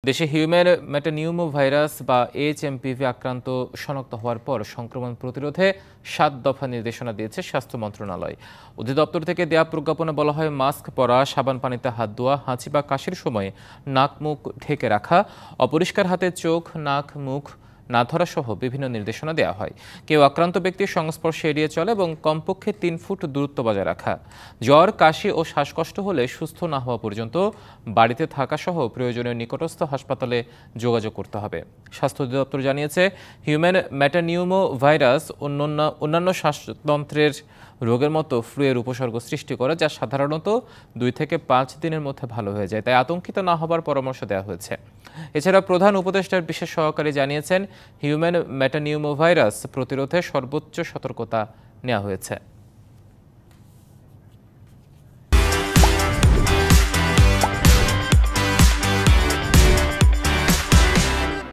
দেশে human metapneumo virus বা HMPV আক্রান্ত শনাক্ত হওয়ার পর সংক্রমণ প্রতিরোধে ৭ দফা নির্দেশনা দিয়েছে স্বাস্থ্য মন্ত্রণালয়। অধিদপ্তর থেকে দেয়া প্রজ্ঞাপনে বলা হয়, মাস্ক পরা, সাবান পানিতে হাত ধোয়া, হাঁচি বা কাশির সময় নাক মুখ ঢেকে রাখা, অপরিষ্কার হাতে চোখ, নাক, মুখ না ধরা সহ বিভিন্ন নির্দেশনা দেওয়া হয়। কেউ আক্রান্ত ব্যক্তির সংস্পর্শে এড়িয়ে চলে এবং কমপক্ষে ৩ ফুট দূরত্ব বজায় রাখা। জ্বর, কাশি ও শ্বাসকষ্ট হলে সুস্থ না হওয়া পর্যন্ত বাড়িতে থাকা সহ প্রয়োজনীয় নিকটস্থ হাসপাতালে যোগাযোগ করতে হবে। স্বাস্থ্য অধিদপ্তর জানিয়েছে, হিউম্যান মেটানিউমো ভাইরাস অন্যান্য শ্বাসতন্ত্রের রোগের মতো ফ্লুয়ের উপসর্গ সৃষ্টি করে, যা সাধারণত ২ থেকে ৫ দিনের মধ্যে ভালো হয়ে যায়। তাই আতঙ্কিত না হবার পরামর্শ দেওয়া হয়েছে। এছাড়া প্রধান উপদেষ্টার বিশেষ সহকারী জানিয়েছেন, হিউম্যান মেটানিউমো ভাইরাস প্রতিরোধে সর্বোচ্চ সতর্কতা নেওয়া হয়েছে।